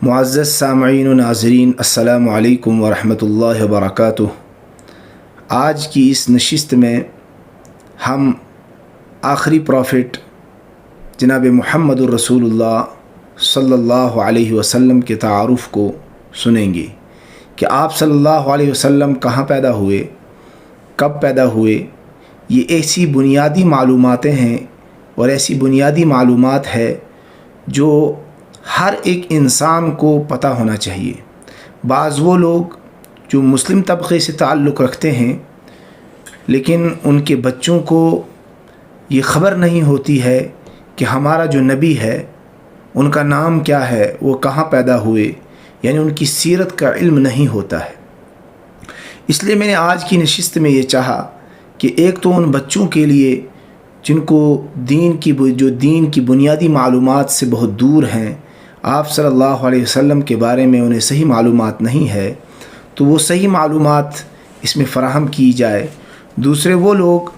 معزز سامعین و ناظرین، السلام علیکم ورحمۃ اللہ وبرکاتہ۔ آج کی اس نشست میں ہم آخری پروفٹ جناب محمد الرسول اللہ صلی اللہ علیہ وسلم کے تعارف کو سنیں گے کہ آپ صلی اللہ علیہ وسلم کہاں پیدا ہوئے، کب پیدا ہوئے۔ یہ ایسی بنیادی معلوماتیں ہیں اور ایسی بنیادی معلومات ہے جو ہر ایک انسان کو پتہ ہونا چاہیے۔ بعض وہ لوگ جو مسلم طبقے سے تعلق رکھتے ہیں لیکن ان کے بچوں کو یہ خبر نہیں ہوتی ہے کہ ہمارا جو نبی ہے ان کا نام کیا ہے، وہ کہاں پیدا ہوئے، یعنی ان کی سیرت کا علم نہیں ہوتا ہے۔ اس لیے میں نے آج کی نشست میں یہ چاہا کہ ایک تو ان بچوں کے لیے جن کو دین کی بنیادی معلومات سے بہت دور ہیں، آپ صلی اللہ علیہ وسلم کے بارے میں انہیں صحیح معلومات نہیں ہے، تو وہ صحیح معلومات اس میں فراہم کی جائے۔ دوسرے وہ لوگ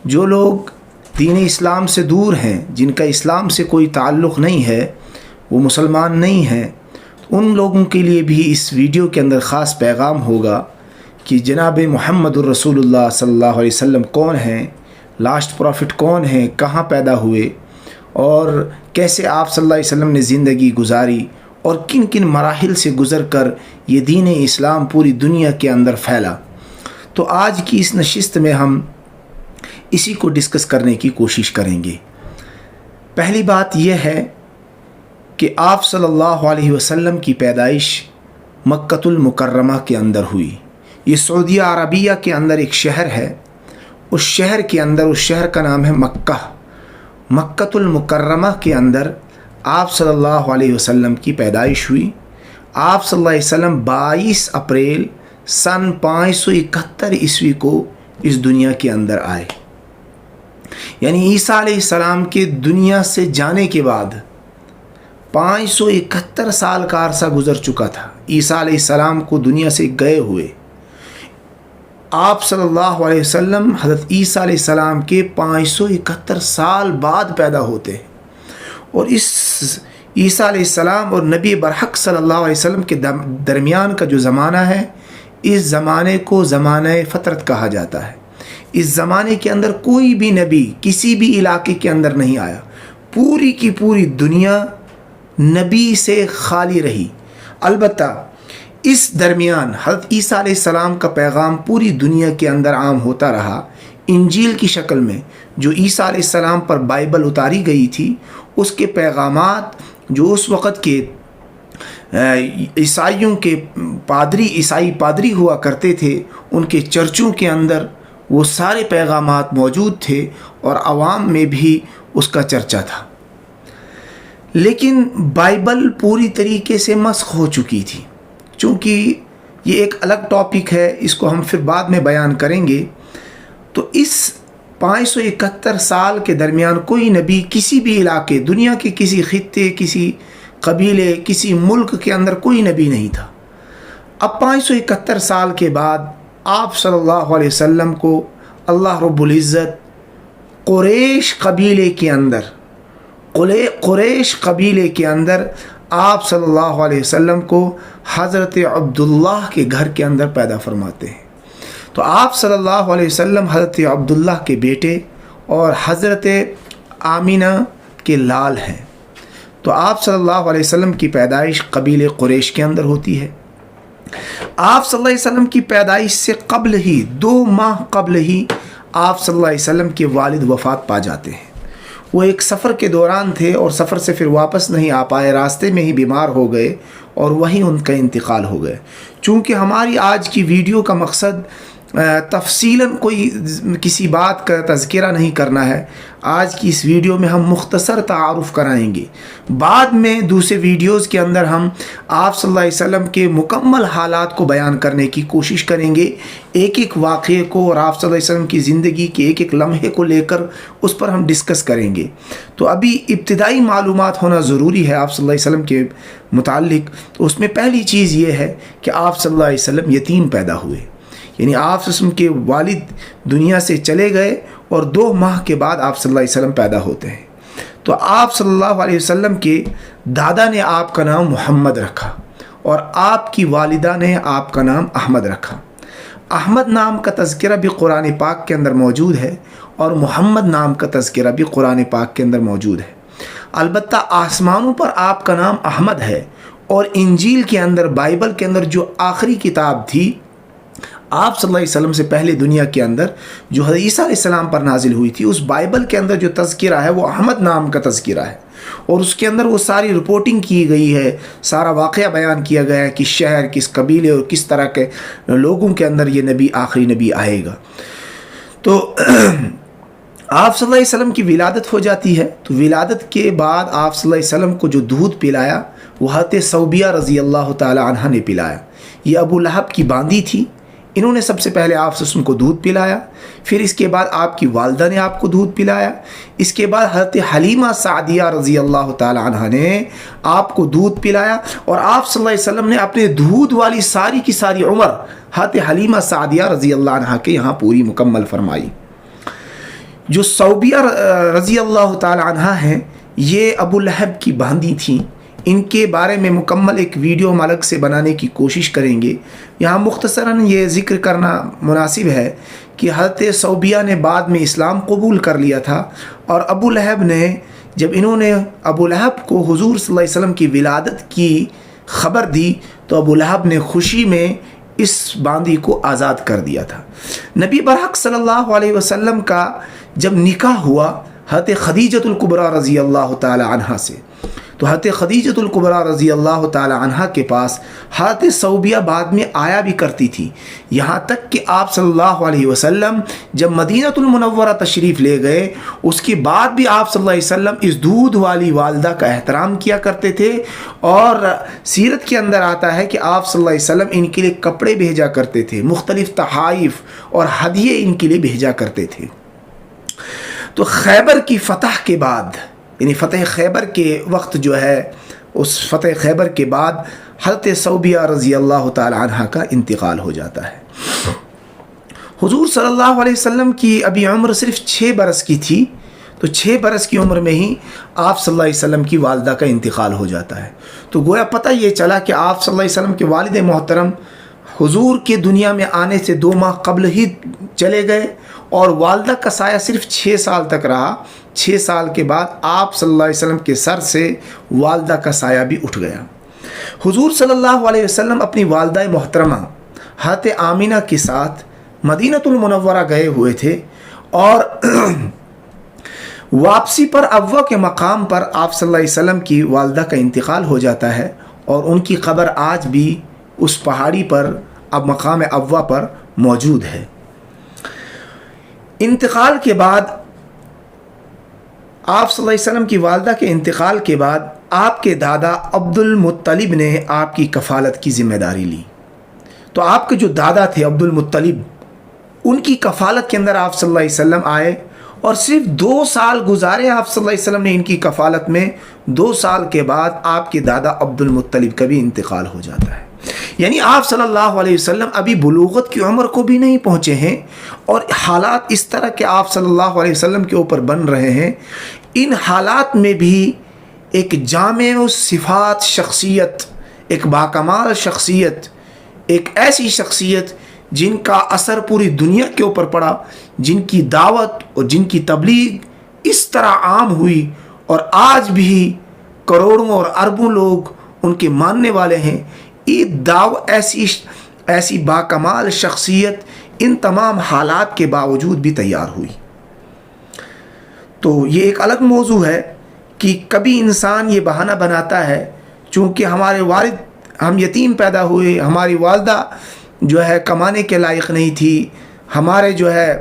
جو لوگ دین اسلام سے دور ہیں، جن کا اسلام سے کوئی تعلق نہیں ہے، وہ مسلمان نہیں ہیں، ان لوگوں کے لیے بھی اس ویڈیو کے اندر خاص پیغام ہوگا کہ جناب محمد الرسول اللہ صلی اللہ علیہ وسلم کون ہیں، لاسٹ پروفٹ کون ہیں، کہاں پیدا ہوئے اور کیسے آپ صلی اللہ علیہ وسلم نے زندگی گزاری اور کن کن مراحل سے گزر کر یہ دین اسلام پوری دنیا کے اندر پھیلا۔ تو آج کی اس نشست میں ہم اسی کو ڈسکس کرنے کی کوشش کریں گے۔ پہلی بات یہ ہے کہ آپ صلی اللہ علیہ وسلم کی پیدائش مکۃ المکرمہ کے اندر ہوئی۔ یہ سعودیہ عربیہ کے اندر ایک شہر ہے، اس شہر کا نام ہے مکہ۔ مکۃ المکرمہ کے اندر آپ صلی اللہ علیہ وسلم کی پیدائش ہوئی۔ آپ صلی اللہ علیہ وسلم 22 اپریل سن 571 عیسوی کو اس دنیا کے اندر آئے، یعنی عیسیٰ علیہ السلام کے دنیا سے جانے کے بعد 571 سال کا عرصہ گزر چکا تھا۔ عیسیٰ علیہ السلام کو دنیا سے گئے ہوئے آپ صلی اللہ علیہ وسلم حضرت عیسیٰ علیہ السلام کے 571 سال بعد پیدا ہوتے ہیں، اور اس عیسیٰ علیہ السلام اور نبی برحق صلی اللہ علیہ وسلم کے درمیان کا جو زمانہ ہے، اس زمانے کو زمانہ فترت کہا جاتا ہے۔ اس زمانے کے اندر کوئی بھی نبی کسی بھی علاقے کے اندر نہیں آیا، پوری کی پوری دنیا نبی سے خالی رہی۔ البتہ اس درمیان حضرت عیسیٰ علیہ السلام کا پیغام پوری دنیا کے اندر عام ہوتا رہا۔ انجیل کی شکل میں جو عیسیٰ علیہ السلام پر بائبل اتاری گئی تھی، اس کے پیغامات جو اس وقت کے عیسائیوں کے عیسائی پادری ہوا کرتے تھے، ان کے چرچوں کے اندر وہ سارے پیغامات موجود تھے اور عوام میں بھی اس کا چرچا تھا۔ لیکن بائبل پوری طریقے سے مسخ ہو چکی تھی۔ چونکہ یہ ایک الگ ٹاپک ہے، اس کو ہم پھر بعد میں بیان کریں گے۔ تو اس 571 سال کے درمیان کوئی نبی کسی بھی علاقے، دنیا کے کسی خطے، کسی قبیلے، کسی ملک کے اندر کوئی نبی نہیں تھا۔ اب 571 سال کے بعد آپ صلی اللہ علیہ وسلم کو اللہ رب العزت قریش قبیلے کے اندر آپ صلی اللہ علیہ وسلم کو حضرت عبداللہ کے گھر کے اندر پیدا فرماتے ہیں۔ تو آپ صلی اللہ علیہ وسلم حضرت عبداللہ کے بیٹے اور حضرت آمینہ کے لال ہیں۔ تو آپ صلی اللہ علیہ وسلم کی پیدائش قبیل قریش کے اندر ہوتی ہے۔ آپ صلی اللہ علیہ وسلم کی پیدائش سے قبل ہی 2 ماہ قبل ہی آپ صلی اللہ علیہ وسلم کے والد وفات پا جاتے ہیں۔ وہ ایک سفر کے دوران تھے اور سفر سے پھر واپس نہیں آ پائے، راستے میں ہی بیمار ہو گئے اور وہیں ان کا انتقال ہو گئے۔ چونکہ ہماری آج کی ویڈیو کا مقصد تفصیلاً کوئی کسی بات کا تذکرہ نہیں کرنا ہے، آج کی اس ویڈیو میں ہم مختصر تعارف کرائیں گے۔ بعد میں دوسرے ویڈیوز کے اندر ہم آپ صلی اللہ علیہ وسلم کے مکمل حالات کو بیان کرنے کی کوشش کریں گے، ایک ایک واقعے کو اور آپ صلی اللہ علیہ وسلم کی زندگی کے ایک ایک لمحے کو لے کر اس پر ہم ڈسکس کریں گے۔ تو ابھی ابتدائی معلومات ہونا ضروری ہے آپ صلی اللہ علیہ وسلم کے متعلق۔ تو اس میں پہلی چیز یہ ہے کہ آپ صلی اللہ علیہ وسلم یتیم پیدا ہوئے، یعنی آپ صلی اللہ علیہ وسلم کے والد دنیا سے چلے گئے اور 2 ماہ کے بعد آپ صلی اللہ علیہ وسلم پیدا ہوتے ہیں۔ تو آپ صلی اللہ علیہ وسلم کے دادا نے آپ کا نام محمد رکھا اور آپ کی والدہ نے آپ کا نام احمد رکھا۔ احمد نام کا تذکرہ بھی قرآن پاک کے اندر موجود ہے اور محمد نام کا تذکرہ بھی قرآن پاک کے اندر موجود ہے۔ البتہ آسمانوں پر آپ کا نام احمد ہے، اور انجیل کے اندر، بائبل کے اندر جو آخری کتاب تھی آپ صلی اللہ علیہ وسلم سے پہلے دنیا کے اندر، جو حضرت عیسیٰ علیہ السلام پر نازل ہوئی تھی، اس بائبل کے اندر جو تذکرہ ہے وہ احمد نام کا تذکرہ ہے، اور اس کے اندر وہ ساری رپورٹنگ کی گئی ہے، سارا واقعہ بیان کیا گیا ہے کہ شہر، کس قبیلے اور کس طرح کے لوگوں کے اندر یہ نبی، آخری نبی آئے گا۔ تو آپ صلی اللہ علیہ وسلم کی ولادت ہو جاتی ہے، تو ولادت کے بعد آپ صلی اللہ علیہ وسلم کو جو دودھ پلایا وہ حضرت صوبیہ رضی اللہ تعالی عنہ نے پلایا۔ یہ ابو لہب کی باندی تھی، انہوں نے سب سے پہلے آپ صلی اللہ علیہ وسلم کو دودھ پلایا، پھر اس کے بعد آپ کی والدہ نے آپ کو دودھ پلایا، اس کے بعد حضرت حلیمہ سعدیہ رضی اللہ تعالی عنہ نے آپ کو دودھ پلایا، اور آپ صلی اللہ علیہ وسلم نے اپنے دودھ والی ساری کی ساری عمر حضرت حلیمہ سعدیہ رضی اللہ عنہ کے یہاں پوری مکمل فرمائی۔ جو صوبیہ رضی اللہ تعالی عنہ ہیں، یہ ابو لہب کی باندی تھیں، ان کے بارے میں مکمل ایک ویڈیو ہم الگ سے بنانے کی کوشش کریں گے۔ یہاں مختصراً یہ ذکر کرنا مناسب ہے کہ حضرت صوبیہ نے بعد میں اسلام قبول کر لیا تھا، اور ابو لہب نے، جب انہوں نے ابو لہب کو حضور صلی اللہ علیہ وسلم کی ولادت کی خبر دی تو ابو لہب نے خوشی میں اس باندی کو آزاد کر دیا تھا۔ نبی برحق صلی اللہ علیہ وسلم کا جب نکاح ہوا حضرت خدیجۃ الکبریٰ رضی اللہ تعالی عنہا سے، تو حضرت خدیجۃ الکبریٰ رضی اللہ تعالی عنہا کے پاس حضرت صوبیہ بعد میں آیا بھی کرتی تھی، یہاں تک کہ آپ صلی اللہ علیہ وسلم جب مدینہ المنورہ تشریف لے گئے، اس کے بعد بھی آپ صلی اللہ علیہ وسلم اس دودھ والی والدہ کا احترام کیا کرتے تھے، اور سیرت کے اندر آتا ہے کہ آپ صلی اللہ علیہ وسلم ان کے لیے کپڑے بھیجا کرتے تھے، مختلف تحائف اور ہدیے ان کے لیے بھیجا کرتے تھے۔ تو خیبر کی فتح کے بعد، یعنی فتح خیبر کے وقت جو ہے، اس فتح خیبر کے بعد حضرت صوبیہ رضی اللہ تعالی عنہ کا انتقال ہو جاتا ہے۔ حضور صلی اللہ علیہ وسلم کی ابھی عمر صرف 6 برس کی تھی، تو 6 برس کی عمر میں ہی آپ صلی اللہ علیہ وسلم کی والدہ کا انتقال ہو جاتا ہے۔ تو گویا پتہ یہ چلا کہ آپ صلی اللہ علیہ وسلم کے والد محترم حضور کے دنیا میں آنے سے 2 ماہ قبل ہی چلے گئے، اور والدہ کا سایہ صرف 6 سال تک رہا۔ 6 سال کے بعد آپ صلی اللہ علیہ وسلم کے سر سے والدہ کا سایہ بھی اٹھ گیا۔ حضور صلی اللہ علیہ وسلم اپنی والدہ محترمہ حضرت آمینہ کے ساتھ مدینہ المنورہ گئے ہوئے تھے، اور واپسی پر ابوا کے مقام پر آپ صلی اللہ علیہ وسلم کی والدہ کا انتقال ہو جاتا ہے، اور ان کی قبر آج بھی اس پہاڑی پر، اب مقام ابوا پر موجود ہے۔ انتقال کے بعد، آپ صلی اللہ علیہ وسلم کی والدہ کے انتقال کے بعد، آپ کے دادا عبد المطلب نے آپ کی کفالت کی ذمہ داری لی۔ تو آپ کے جو دادا تھے عبد المطلب، ان کی کفالت کے اندر آپ صلی اللہ علیہ وسلم آئے، اور صرف 2 سال گزارے آپ صلی اللہ علیہ وسلم نے ان کی کفالت میں۔ 2 سال کے بعد آپ کے دادا عبد المطلب کا بھی انتقال ہو جاتا ہے۔ یعنی آپ صلی اللہ علیہ وسلم ابھی بلوغت کی عمر کو بھی نہیں پہنچے ہیں، اور حالات اس طرح کے آپ صلی اللہ علیہ وسلم کے اوپر بن رہے ہیں۔ ان حالات میں بھی ایک جامع صفات شخصیت، ایک باکمال شخصیت، ایک ایسی شخصیت جن کا اثر پوری دنیا کے اوپر پڑا، جن کی دعوت اور جن کی تبلیغ اس طرح عام ہوئی، اور آج بھی کروڑوں اور اربوں لوگ ان کے ماننے والے ہیں۔ ایسی باکمال شخصیت ان تمام حالات کے باوجود بھی تیار ہوئی۔ تو یہ ایک الگ موضوع ہے کہ کبھی انسان یہ بہانہ بناتا ہے چونکہ ہمارے والد، ہم یتیم پیدا ہوئے، ہماری والدہ جو ہے کمانے کے لائق نہیں تھی، ہمارے جو ہے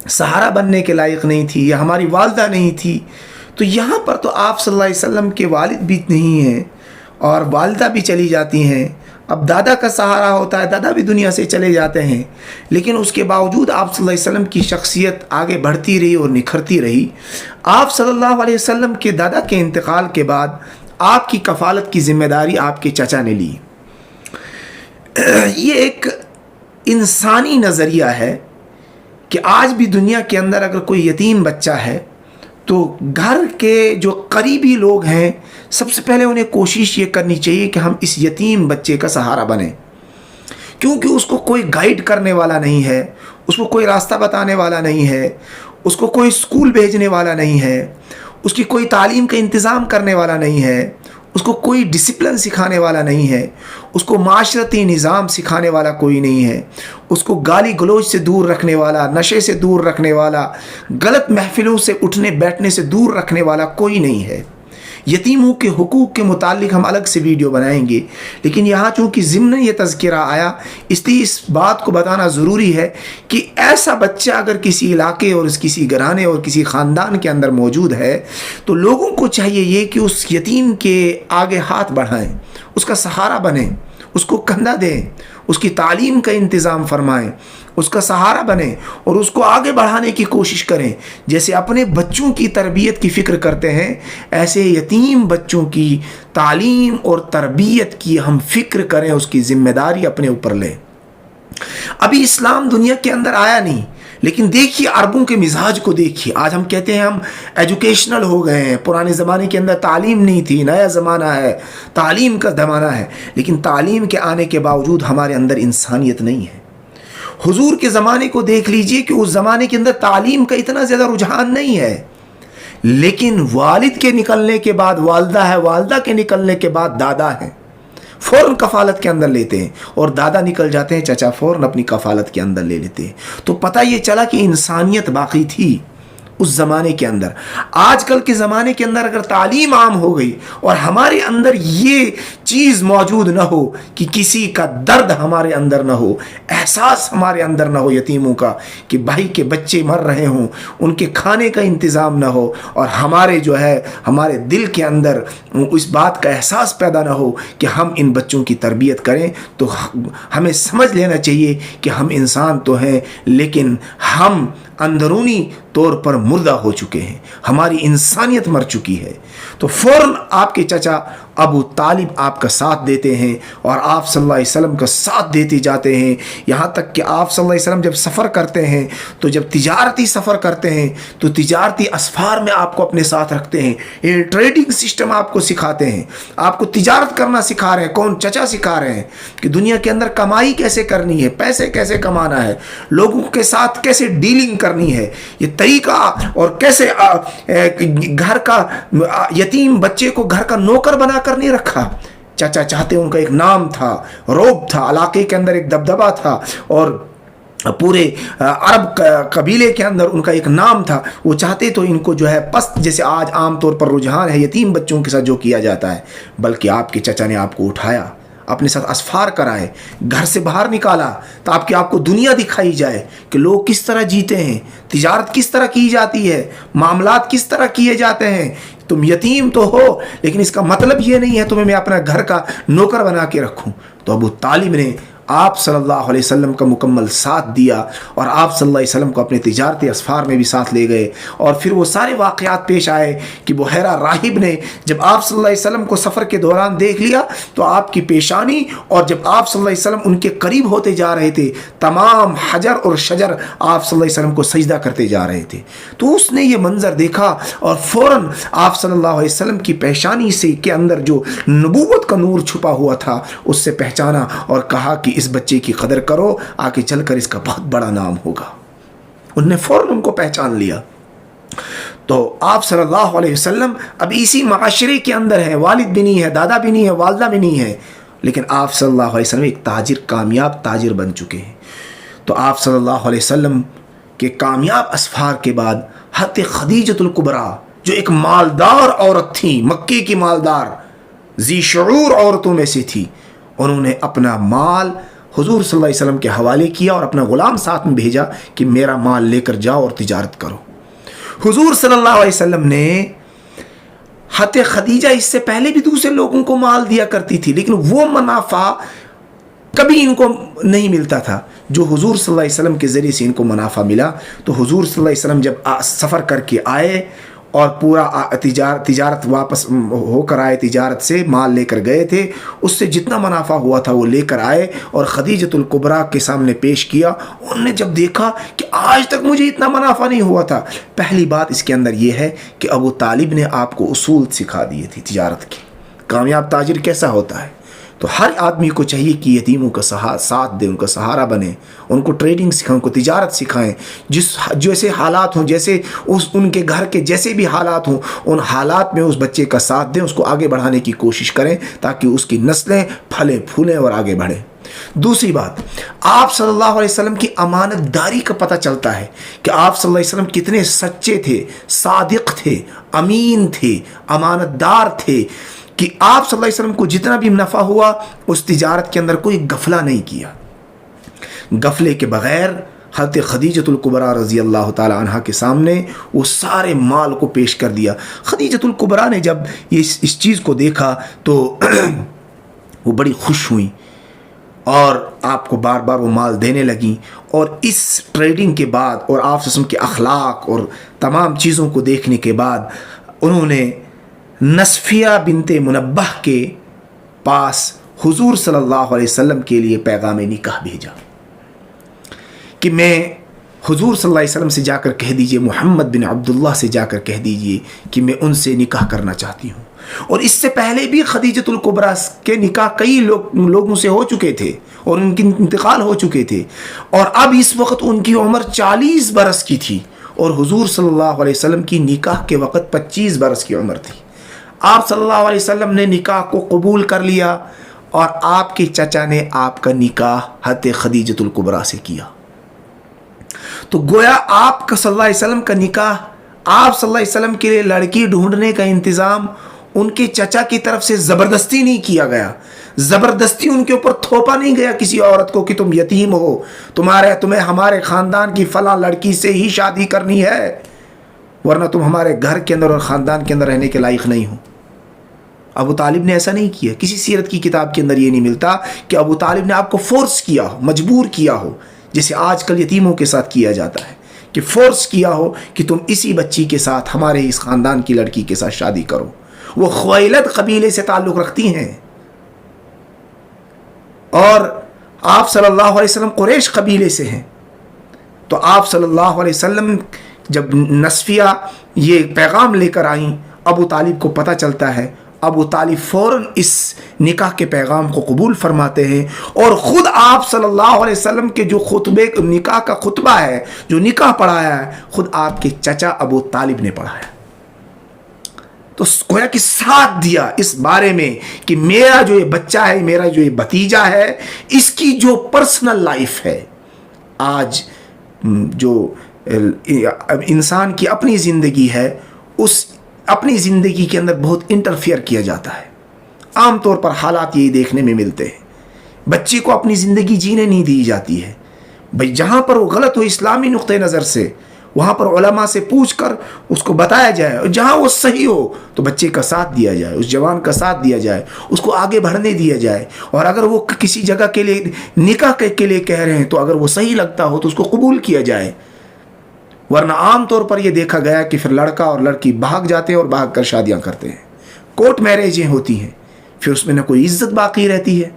سہارا بننے کے لائق نہیں تھی، یا ہماری والدہ نہیں تھی۔ تو یہاں پر تو آپ صلی اللہ علیہ وسلم کے والد بھی نہیں ہیں، اور والدہ بھی چلی جاتی ہیں، اب دادا کا سہارا ہوتا ہے، دادا بھی دنیا سے چلے جاتے ہیں، لیکن اس کے باوجود آپ صلی اللہ علیہ وسلم کی شخصیت آگے بڑھتی رہی اور نکھرتی رہی۔ آپ صلی اللہ علیہ وسلم کے دادا کے انتقال کے بعد آپ کی کفالت کی ذمہ داری آپ کے چچا نے لی۔ یہ ایک انسانی نظریہ ہے کہ آج بھی دنیا کے اندر اگر کوئی یتیم بچہ ہے تو گھر کے جو قریبی لوگ ہیں سب سے پہلے انہیں کوشش یہ کرنی چاہیے کہ ہم اس یتیم بچے کا سہارا بنیں، کیونکہ اس کو کوئی گائیڈ کرنے والا نہیں ہے، اس کو کوئی راستہ بتانے والا نہیں ہے، اس کو کوئی اسکول بھیجنے والا نہیں ہے، اس کی کوئی تعلیم کا انتظام کرنے والا نہیں ہے، اس کو کوئی ڈسپلن سکھانے والا نہیں ہے، اس کو معاشرتی نظام سکھانے والا کوئی نہیں ہے، اس کو گالی گلوچ سے دور رکھنے والا، نشے سے دور رکھنے والا، غلط محفلوں سے اٹھنے بیٹھنے سے دور رکھنے والا کوئی نہیں ہے۔ یتیموں کے حقوق کے متعلق ہم الگ سے ویڈیو بنائیں گے، لیکن یہاں چونکہ ضمن یہ تذکرہ آیا اس لیے اس بات کو بتانا ضروری ہے کہ ایسا بچہ اگر کسی علاقے اور کسی گھرانے اور کسی خاندان کے اندر موجود ہے تو لوگوں کو چاہیے یہ کہ اس یتیم کے آگے ہاتھ بڑھائیں، اس کا سہارا بنیں، اس کو کندھا دیں، اس کی تعلیم کا انتظام فرمائیں، اس کا سہارا بنیں اور اس کو آگے بڑھانے کی کوشش کریں۔ جیسے اپنے بچوں کی تربیت کی فکر کرتے ہیں، ایسے یتیم بچوں کی تعلیم اور تربیت کی ہم فکر کریں، اس کی ذمہ داری اپنے اوپر لیں۔ ابھی اسلام دنیا کے اندر آیا نہیں، لیکن دیکھیے عربوں کے مزاج کو دیکھیے۔ آج ہم کہتے ہیں ہم ایجوکیشنل ہو گئے ہیں، پرانے زمانے کے اندر تعلیم نہیں تھی، نیا زمانہ ہے، تعلیم کا زمانہ ہے، لیکن تعلیم کے آنے کے باوجود ہمارے اندر انسانیت نہیں ہے۔ حضور کے زمانے کو دیکھ لیجئے کہ اس زمانے کے اندر تعلیم کا اتنا زیادہ رجحان نہیں ہے، لیکن والد کے نکلنے کے بعد والدہ ہے، والدہ کے نکلنے کے بعد دادا ہے، فوراً کفالت کے اندر لیتے ہیں، اور دادا نکل جاتے ہیں چچا فوراً اپنی کفالت کے اندر لے لیتے ہیں۔ تو پتہ یہ چلا کہ انسانیت باقی تھی اس زمانے کے اندر۔ آج کل کے زمانے کے اندر اگر تعلیم عام ہو گئی اور ہمارے اندر یہ چیز موجود نہ ہو کہ کسی کا درد ہمارے اندر نہ ہو، احساس ہمارے اندر نہ ہو یتیموں کا کہ بھائی کے بچے مر رہے ہوں، ان کے کھانے کا انتظام نہ ہو، اور ہمارے جو ہے ہمارے دل کے اندر اس بات کا احساس پیدا نہ ہو کہ ہم ان بچوں کی تربیت کریں، تو ہمیں سمجھ لینا چاہیے کہ ہم انسان تو ہیں لیکن ہم اندرونی طور پر مردہ ہو چکے ہیں، ہماری انسانیت مر چکی ہے۔ تو فوراً آپ کے چچا ابو طالب آپ کا ساتھ دیتے ہیں اور آپ صلی اللہ علیہ وسلم کا ساتھ دیتے جاتے ہیں، یہاں تک کہ آپ صلی اللہ علیہ وسلم جب سفر کرتے ہیں تو جب تجارتی سفر کرتے ہیں تو تجارتی اسفار میں آپ کو اپنے ساتھ رکھتے ہیں، یہ ٹریڈنگ سسٹم آپ کو سکھاتے ہیں، آپ کو تجارت کرنا سکھا رہے ہیں۔ کون؟ چچا سکھا رہے ہیں کہ دنیا کے اندر کمائی کیسے کرنی ہے، پیسے کیسے کمانا ہے، لوگوں کے ساتھ کیسے ڈیلنگ کرنی ہے، یہ طریقہ، اور کیسے گھر کا یتیم بچے کو گھر کا نوکر بنا کر نہیں رکھا۔ چچا چاہتے ان کا ایک نام تھا، روب تھا، علاقے کے اندر ایک دبدبہ تھا، اور پورے عرب قبیلے کے اندر ان کا ایک نام تھا۔ وہ چاہتے تو ان کو جو ہے پست، جیسے آج عام طور پر رجحان ہے یتیم بچوں کے ساتھ جو کیا جاتا ہے، بلکہ آپ کے چچا نے آپ کو اٹھایا، اپنے ساتھ اسفار کرائے، گھر سے باہر نکالا تاکہ آپ کو دنیا دکھائی جائے کہ لوگ کس طرح جیتے ہیں، تجارت کس طرح کی جاتی ہے، معاملات کس طرح کیے جاتے ہیں۔ تم یتیم تو ہو لیکن اس کا مطلب یہ نہیں ہے تمہیں میں اپنا گھر کا نوکر بنا کے رکھوں۔ تو ابو طالب نے آپ صلی اللہ علیہ وسلم کا مکمل ساتھ دیا اور آپ صلی اللہ علیہ وسلم کو اپنے تجارتی اسفار میں بھی ساتھ لے گئے، اور پھر وہ سارے واقعات پیش آئے کہ بحیرہ راہب نے جب آپ صلی اللہ علیہ وسلم کو سفر کے دوران دیکھ لیا تو آپ کی پیشانی، اور جب آپ صلی اللہ علیہ وسلم ان کے قریب ہوتے جا رہے تھے تمام حجر اور شجر آپ صلی اللہ علیہ وسلم کو سجدہ کرتے جا رہے تھے، تو اس نے یہ منظر دیکھا اور فوراً آپ صلی اللہ علیہ وسلم کی پیشانی سے کے اندر جو نبوت کا نور چھپا ہوا تھا اس سے پہچانا اور کہا کہ اس بچے کی قدر کرو، آگے چل کر اس کا بہت بڑا نام ہوگا۔ انہوں نے فوراً ان کو پہچان لیا۔ تو آپ صلی اللہ علیہ وسلم اب اسی معاشرے کے اندر ہیں، والد بھی نہیں ہے، دادا بھی نہیں ہے، والدہ بھی نہیں ہے، لیکن آپ صلی اللہ علیہ وسلم ایک تاجر، کامیاب تاجر بن چکے ہیں۔ تو آپ صلی اللہ علیہ وسلم کے کامیاب اسفار کے بعد حضرت خدیجۃ الکبریٰ جو ایک مالدار عورت تھی، مکے کی مالدار ذی شعور عورتوں میں سے تھی، انہوں نے اپنا مال حضور صلی اللہ علیہ وسلم کے حوالے کیا اور اپنا غلام ساتھ میں بھیجا کہ میرا مال لے کر جاؤ اور تجارت کرو۔ حضور صلی اللہ علیہ وسلم نے حضرت خدیجہ اس سے پہلے بھی دوسرے لوگوں کو مال دیا کرتی تھی، لیکن وہ منافع کبھی ان کو نہیں ملتا تھا جو حضور صلی اللہ علیہ وسلم کے ذریعے سے ان کو منافع ملا۔ تو حضور صلی اللہ علیہ وسلم جب سفر کر کے آئے اور پورا تجارت واپس ہو کر آئے، تجارت سے مال لے کر گئے تھے، اس سے جتنا منافع ہوا تھا وہ لے کر آئے اور خدیجۃ الکبریٰ کے سامنے پیش کیا۔ انہوں نے جب دیکھا کہ آج تک مجھے اتنا منافع نہیں ہوا تھا، پہلی بات اس کے اندر یہ ہے کہ ابو طالب نے آپ کو اصول سکھا دیے تھے تجارت کے، کامیاب تاجر کیسا ہوتا ہے۔ تو ہر آدمی کو چاہیے کہ یتیموں کا ساتھ دیں، ان کا سہارا بنے، ان کو ٹریڈنگ سکھائیں، ان کو تجارت سکھائیں، جیسے حالات ہوں، جیسے ان کے گھر کے جیسے بھی حالات ہوں، ان حالات میں اس بچے کا ساتھ دیں، اس کو آگے بڑھانے کی کوشش کریں تاکہ اس کی نسلیں پھلیں پھولیں اور آگے بڑھیں۔ دوسری بات، آپ صلی اللہ علیہ وسلم کی امانت داری کا پتہ چلتا ہے کہ آپ صلی اللہ علیہ وسلم کتنے سچے تھے، صادق تھے، امین تھے، امانت دار تھے، کہ آپ صلی اللہ علیہ وسلم کو جتنا بھی نفع ہوا اس تجارت کے اندر کوئی غفلہ نہیں کیا۔ غفلے کے بغیر حضرت خدیجۃ الکبریٰ رضی اللہ تعالی عنہ کے سامنے وہ سارے مال کو پیش کر دیا۔ خدیجۃ الکبریٰ نے جب اس چیز کو دیکھا تو وہ بڑی خوش ہوئیں اور آپ کو بار بار وہ مال دینے لگیں، اور اس ٹریڈنگ کے بعد اور آپ صلی اللہ علیہ وسلم کے اخلاق اور تمام چیزوں کو دیکھنے کے بعد انہوں نے نصفیہ بنت منبہ کے پاس حضور صلی اللہ علیہ وسلم کے لیے پیغام نکاح بھیجا کہ میں حضور صلی اللہ علیہ وسلم سے جا کر کہہ دیجئے، محمد بن عبداللہ سے جا کر کہہ دیجئے کہ میں ان سے نکاح کرنا چاہتی ہوں۔ اور اس سے پہلے بھی خدیجۃ الکبریٰ کے نکاح کئی لوگوں سے ہو چکے تھے اور ان کی انتقال ہو چکے تھے، اور اب اس وقت ان کی عمر 40 برس کی تھی اور حضور صلی اللہ علیہ وسلم کی نکاح کے وقت 25 برس کی عمر تھی۔ آپ صلی اللہ علیہ وسلم نے نکاح کو قبول کر لیا اور آپ کے چچا نے آپ کا نکاح حضرت خدیجۃ الکبریٰ سے کیا۔ تو گویا آپ کا صلی اللہ علیہ وسلم کا نکاح، آپ صلی اللہ علیہ وسلم کے لیے لڑکی ڈھونڈنے کا انتظام ان کے چچا کی طرف سے زبردستی نہیں کیا گیا، زبردستی ان کے اوپر تھوپا نہیں گیا کسی عورت کو کہ تم یتیم ہو، تمہیں ہمارے خاندان کی فلاں لڑکی سے ہی شادی کرنی ہے، ورنہ تم ہمارے گھر کے اندر اور خاندان کے اندر رہنے کے لائق نہیں ہو۔ ابو طالب نے ایسا نہیں کیا، کسی سیرت کی کتاب کے اندر یہ نہیں ملتا کہ ابو طالب نے آپ کو فورس کیا ہو، مجبور کیا ہو، جیسے آج کل یتیموں کے ساتھ کیا جاتا ہے کہ فورس کیا ہو کہ تم اسی بچی کے ساتھ، ہمارے اس خاندان کی لڑکی کے ساتھ شادی کرو۔ وہ خویلد قبیلے سے تعلق رکھتی ہیں اور آپ صلی اللہ علیہ وسلم قریش قبیلے سے ہیں، تو آپ صلی اللہ علیہ وسلم جب نصفیہ یہ پیغام لے کر آئیں، ابو طالب کو پتہ چلتا ہے، ابو طالب فوراً اس نکاح کے پیغام کو قبول فرماتے ہیں، اور خود آپ صلی اللہ علیہ وسلم کے جو نکاح کا خطبہ ہے، جو نکاح پڑھایا ہے، خود آپ کے چچا ابو طالب نے پڑھایا۔ تو گویا کہ ساتھ دیا اس بارے میں کہ میرا جو یہ بچہ ہے، میرا جو یہ بھتیجا ہے، اس کی جو پرسنل لائف ہے، آج جو انسان کی اپنی زندگی ہے، اس اپنی زندگی کے اندر بہت انٹرفیئر کیا جاتا ہے۔ عام طور پر حالات یہی دیکھنے میں ملتے ہیں، بچے کو اپنی زندگی جینے نہیں دی جاتی ہے۔ بھئی جہاں پر وہ غلط ہو اسلامی نقطہ نظر سے، وہاں پر علماء سے پوچھ کر اس کو بتایا جائے، اور جہاں وہ صحیح ہو تو بچے کا ساتھ دیا جائے، اس جوان کا ساتھ دیا جائے، اس کو آگے بڑھنے دیا جائے، اور اگر وہ کسی جگہ کے لیے نکاح کے لیے کہہ رہے ہیں تو اگر وہ صحیح لگتا ہو تو اس کو قبول کیا جائے۔ ورنہ عام طور پر یہ دیکھا گیا کہ پھر لڑکا اور لڑکی بھاگ جاتے ہیں اور بھاگ کر شادیاں کرتے ہیں، کورٹ میرجیں ہوتی ہیں، پھر اس میں نہ کوئی عزت باقی رہتی ہے۔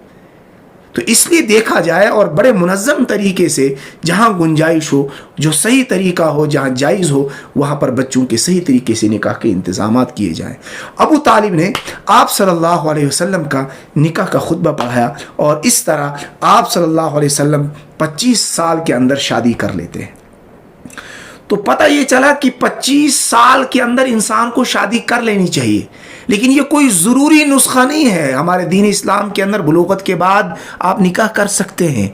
تو اس لیے دیکھا جائے اور بڑے منظم طریقے سے جہاں گنجائش ہو، جو صحیح طریقہ ہو، جہاں جائز ہو، وہاں پر بچوں کے صحیح طریقے سے نکاح کے انتظامات کیے جائیں۔ ابو طالب نے آپ صلی اللہ علیہ وسلم کا نکاح کا خطبہ پڑھایا، اور اس طرح آپ صلی اللہ علیہ وسلم 25 سال کے اندر شادی کر لیتے ہیں۔ تو پتہ یہ چلا کہ 25 سال کے اندر انسان کو شادی کر لینی چاہیے، لیکن یہ کوئی ضروری نسخہ نہیں ہے۔ ہمارے دین اسلام کے اندر بلوغت کے بعد آپ نکاح کر سکتے ہیں،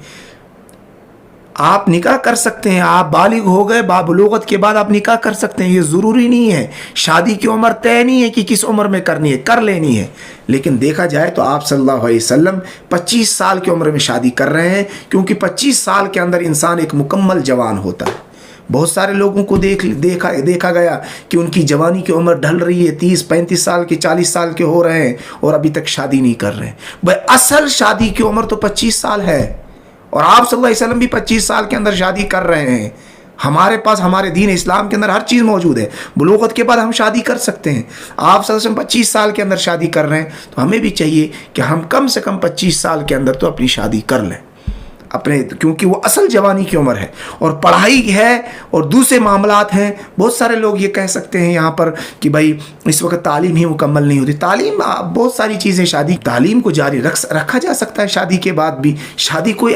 آپ نکاح کر سکتے ہیں، آپ بالغ ہو گئے، بلوغت کے بعد آپ نکاح کر سکتے ہیں، یہ ضروری نہیں ہے۔ شادی کی عمر طے نہیں ہے کہ کس عمر میں کرنی ہے، کر لینی ہے۔ لیکن دیکھا جائے تو آپ صلی اللہ علیہ وسلم 25 سال کی عمر میں شادی کر رہے ہیں، کیونکہ 25 سال کے اندر انسان ایک مکمل جوان ہوتا ہے۔ بہت سارے لوگوں کو دیکھا گیا کہ ان کی جوانی کی عمر ڈھل رہی ہے، 30-35 سال کے، 40 سال کے ہو رہے ہیں اور ابھی تک شادی نہیں کر رہے ہیں۔ بھائی اصل شادی کی عمر تو 25 سال ہے، اور آپ صلی اللہ علیہ وسلم بھی 25 سال کے اندر شادی کر رہے ہیں۔ ہمارے پاس ہمارے دین اسلام کے اندر ہر چیز موجود ہے. بلوغت کے بعد ہم شادی کر سکتے ہیں. آپ صلی اللہ علیہ وسلم 25 سال کے اندر شادی کر رہے ہیں, تو ہمیں بھی چاہیے کہ ہم کم سے کم 25 سال کے اندر تو اپنی شادی کر لیں اپنے, کیونکہ وہ اصل جوانی کی عمر ہے. اور پڑھائی ہے اور دوسرے معاملات ہیں. بہت سارے لوگ یہ کہہ سکتے ہیں یہاں پر کہ بھائی اس وقت تعلیم ہی مکمل نہیں ہوتی. تعلیم بہت ساری چیزیں, شادی تعلیم کو جاری رکھا جا سکتا ہے شادی کے بعد بھی. شادی کوئی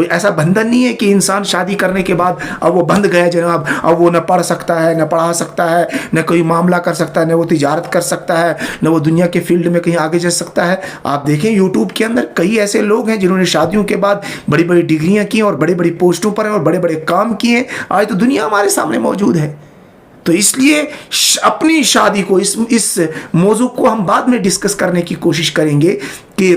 ایسا بندھن نہیں ہے کہ انسان شادی کرنے کے بعد اب وہ بندھ گیا جناب, اب وہ نہ پڑھ سکتا ہے, نہ پڑھا سکتا ہے, نہ کوئی معاملہ کر سکتا ہے, نہ وہ تجارت کر سکتا ہے, نہ وہ دنیا کے فیلڈ میں کہیں آگے جا سکتا ہے. آپ دیکھیں یوٹیوب کے اندر کئی ایسے لوگ ہیں جنہوں نے شادیوں کے بعد بڑی بڑی ڈگریاں کی اور بڑی بڑی پوسٹوں پر ہیں اور بڑے بڑے کام کیے ہیں. آج تو دنیا ہمارے سامنے موجود ہے. تو اس لیے اپنی شادی کو, اس موضوع کو ہم بعد میں ڈسکس کرنے کی کوشش کریں گے کہ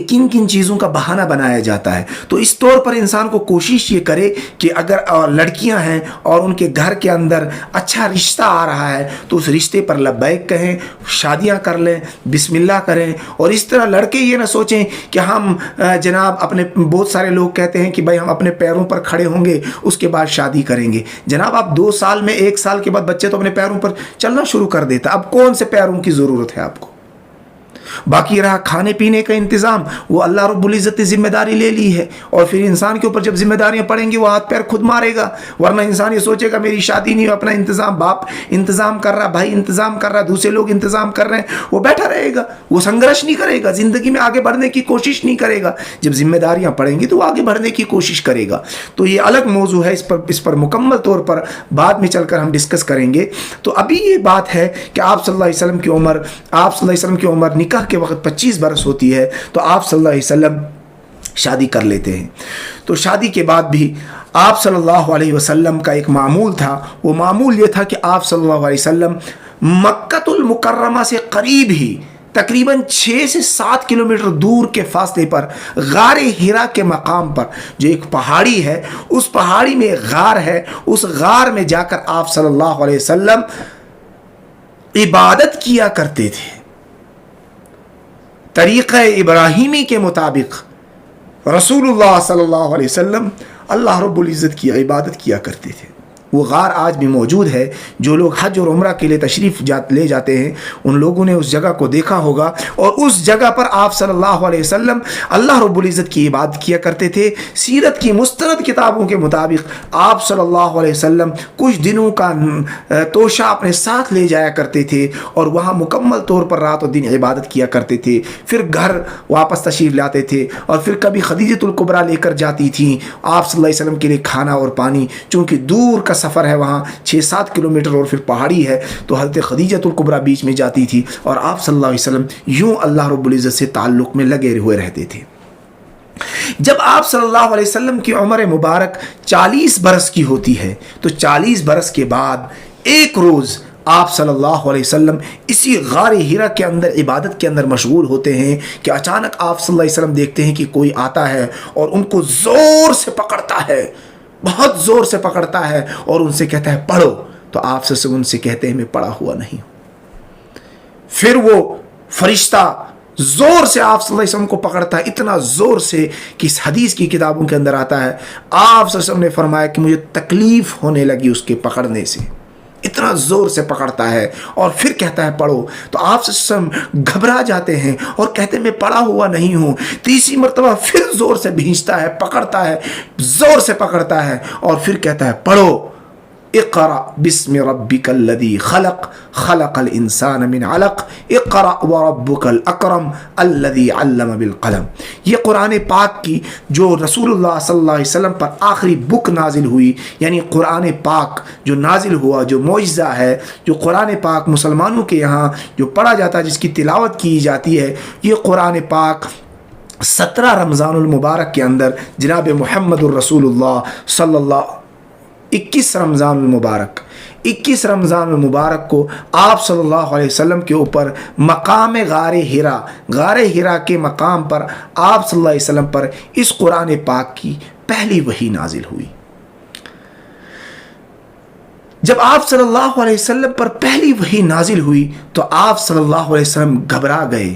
کن کن چیزوں کا بہانہ بنایا جاتا ہے. تو اس طور پر انسان کو کوشش یہ کرے کہ اگر لڑکیاں ہیں اور ان کے گھر کے اندر اچھا رشتہ آ رہا ہے تو اس رشتے پر لبیک کہیں, شادیاں کر لیں, بسم اللہ کریں. اور اس طرح لڑکے یہ نہ سوچیں کہ ہم جناب اپنے, بہت سارے لوگ کہتے ہیں کہ بھائی ہم اپنے پیروں پر کھڑے ہوں گے اس کے بعد شادی کریں گے. جناب آپ 2 سال میں 1 سال کے بعد بچے تو اپنے پیروں پر چلنا شروع کر دیتا. اب کون سے پیروں کی ضرورت ہے آپ کو؟ باقی رہا کھانے پینے کا انتظام, وہ اللہ رب العزت نے ذمہ داری لے لی ہے. اور پھر انسان کے اوپر جب ذمہ داریاں پڑیں گی وہ ہاتھ پیر خود مارے گا. ورنہ انسان یہ سوچے گا میری شادی نہیں, اپنا انتظام باپ انتظام کر رہا, بھائی انتظام کر رہا, دوسرے لوگ انتظام کر رہے ہیں, وہ بیٹھا رہے گا, وہ سنگھرش نہیں کرے گا, زندگی میں آگے بڑھنے کی کوشش نہیں کرے گا. جب ذمہ داریاں پڑیں گی تو وہ آگے بڑھنے کی کوشش کرے گا. تو یہ الگ موضوع ہے, اس پر مکمل طور پر بعد میں چل کر ہم ڈسکس کریں گے. تو ابھی یہ بات ہے کہ آپ صلی اللہ علیہ وسلم کی عمر نکاح کے وقت 25 برس ہوتی ہے, تو آپ صلی اللہ علیہ وسلم شادی کر لیتے ہیں. تو شادی کے بعد بھی آپ صلی اللہ علیہ وسلم کا ایک معمول تھا. وہ معمول یہ تھا کہ آپ صلی اللہ علیہ وسلم مکہ المکرمہ سے قریب ہی تقریباً 6 سے 7 کلومیٹر دور کے فاصلے پر غار ہرا کے مقام پر, جو ایک پہاڑی ہے, اس پہاڑی میں ایک غار ہے, اس غار میں جا کر آپ صلی اللہ علیہ وسلم عبادت کیا کرتے تھے. طریقہ ابراہیمی کے مطابق رسول اللہ صلی اللہ علیہ وسلم اللہ رب العزت کی عبادت کیا کرتے تھے. وہ غار آج بھی موجود ہے. جو لوگ حج اور عمرہ کے لیے تشریف لے جاتے ہیں ان لوگوں نے اس جگہ کو دیکھا ہوگا, اور اس جگہ پر آپ صلی اللہ علیہ وسلم اللہ رب العزت کی عبادت کیا کرتے تھے. سیرت کی مستند کتابوں کے مطابق آپ صلی اللہ علیہ وسلم کچھ دنوں کا توشہ اپنے ساتھ لے جایا کرتے تھے اور وہاں مکمل طور پر رات و دن عبادت کیا کرتے تھے. پھر گھر واپس تشریف لاتے تھے, اور پھر کبھی خدیجۃ الکبریٰ لے کر جاتی تھیں آپ صلی اللہ علیہ وسلم کے لیے کھانا اور پانی. چونکہ دور کا سفر ہے, وہاں 6-7 کلومیٹر اور پھر پہاڑی ہے, تو حضرت خدیجۃ الکبریٰ بیچ میں جاتی تھی اور آپ صلی اللہ علیہ وسلم یوں اللہ رب العزت سے تعلق میں لگے ہوئے رہتے تھے. جب آپ صلی اللہ علیہ وسلم کی عمر مبارک 40 برس کی ہوتی ہے, تو 40 برس کے بعد ایک روز آپ صلی اللہ علیہ وسلم اسی غار ہرا کے اندر عبادت کے اندر مشغول ہوتے ہیں کہ اچانک آپ صلی اللہ علیہ وسلم دیکھتے ہیں کہ کوئی آتا ہے اور ان کو زور سے پکڑتا ہے, بہت زور سے پکڑتا ہے, اور ان سے کہتا ہے پڑھو. تو آپ سے ان سے کہتے ہیں میں پڑھا ہوا نہیں ہوں. پھر وہ فرشتہ زور سے آپ صلی اللہ علیہ وسلم کو پکڑتا ہے, اتنا زور سے کہ اس حدیث کی کتابوں کے اندر آتا ہے آپ صلی اللہ علیہ وسلم نے فرمایا کہ مجھے تکلیف ہونے لگی اس کے پکڑنے سے. اتنا زور سے پکڑتا ہے اور پھر کہتا ہے پڑھو. تو آپ صلی اللہ علیہ وسلم گھبرا جاتے ہیں اور کہتے ہیں میں پڑھا ہوا نہیں ہوں. تیسری مرتبہ پھر زور سے بھینچتا ہے, پکڑتا ہے, زور سے پکڑتا ہے, اور پھر کہتا ہے پڑھو اقرأ بسم ربک الذی خلق خلق الانسان من علق اقرأ وربک الاکرم الذی علم بالقلم. یہ قرآن پاک کی جو رسول اللہ صلی اللہ علیہ وسلم پر آخری بک نازل ہوئی, یعنی قرآن پاک جو نازل ہوا, جو معجزہ ہے, جو قرآن پاک مسلمانوں کے یہاں جو پڑھا جاتا ہے, جس کی تلاوت کی جاتی ہے, یہ قرآن پاک 17 رمضان المبارک کے اندر جناب محمد الرسول اللہ صلی اللہ 21 رمضان المبارک کو آپ صلی اللہ علیہ وسلم کے اوپر مقام غار ہرا کے مقام پر آپ صلی اللہ علیہ وسلم پر اس قرآن پاک کی پہلی وحی نازل ہوئی. جب آپ صلی اللہ علیہ وسلم پر پہلی وحی نازل ہوئی تو آپ صلی اللہ علیہ وسلم گھبرا گئے,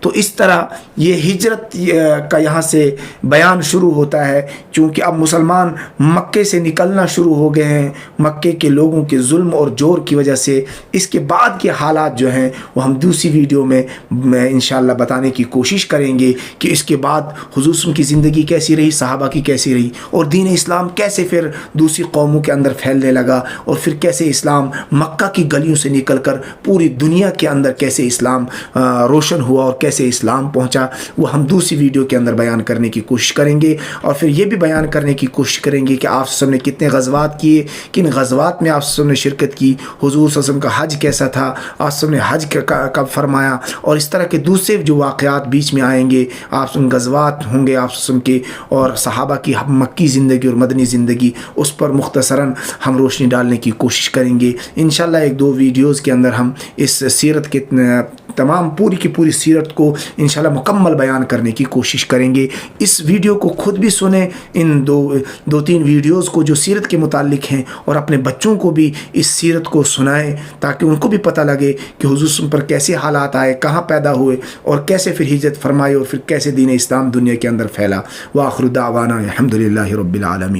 تو اس طرح یہ ہجرت کا یہاں سے بیان شروع ہوتا ہے، چونکہ اب مسلمان مکے سے نکلنا شروع ہو گئے ہیں مکے کے لوگوں کے ظلم اور جور کی وجہ سے۔ اس کے بعد کے حالات جو ہیں وہ ہم دوسری ویڈیو میں انشاءاللہ بتانے کی کوشش کریں گے کہ اس کے بعد حضور صلی اللہ علیہ وسلم کی زندگی کیسی رہی، صحابہ کی کیسی رہی، اور دین اسلام کیسے پھر دوسری قوموں کے اندر پھیلنے لگا، اور پھر کیسے اسلام مکہ کی گلیوں سے نکل کر پوری دنیا کے اندر کیسے اسلام روشن ہوا اور کیسے اسلام پہنچا، وہ ہم دوسری ویڈیو کے اندر بیان کرنے کی کوشش کریں گے۔ اور پھر یہ بھی بیان کرنے کی کوشش کریں گے کہ آپ صلی اللہ علیہ وسلم نے کتنے غزوات کیے، کن غزوات میں آپ صلی اللہ علیہ وسلم نے شرکت کی، حضور صلی اللہ علیہ وسلم کا حج کیسا تھا، آپ صلی اللہ علیہ وسلم نے حج کب فرمایا، اور اس طرح کے دوسرے جو واقعات بیچ میں آئیں گے، آپ غزوات ہوں گے آپ صلی اللہ علیہ وسلم کے اور صحابہ کی مکی زندگی اور مدنی زندگی، اس پر مختصراً ہم روشنی ڈالنے کی کوشش کریں گے انشاءاللہ۔ ایک دو ویڈیوز کے اندر ہم اس سیرت کے تمام پوری کی پوری سیرت کو انشاءاللہ مکمل بیان کرنے کی کوشش کریں گے۔ اس ویڈیو کو خود بھی سنیں، ان دو تین ویڈیوز کو جو سیرت کے متعلق ہیں، اور اپنے بچوں کو بھی اس سیرت کو سنائیں تاکہ ان کو بھی پتہ لگے کہ حضور صلی اللہ علیہ وسلم پر کیسے حالات آئے، کہاں پیدا ہوئے، اور کیسے پھر ہجرت فرمائی، اور پھر کیسے دین اسلام دنیا کے اندر پھیلا۔ وآخر دعوانا الحمدللہ رب العالمین۔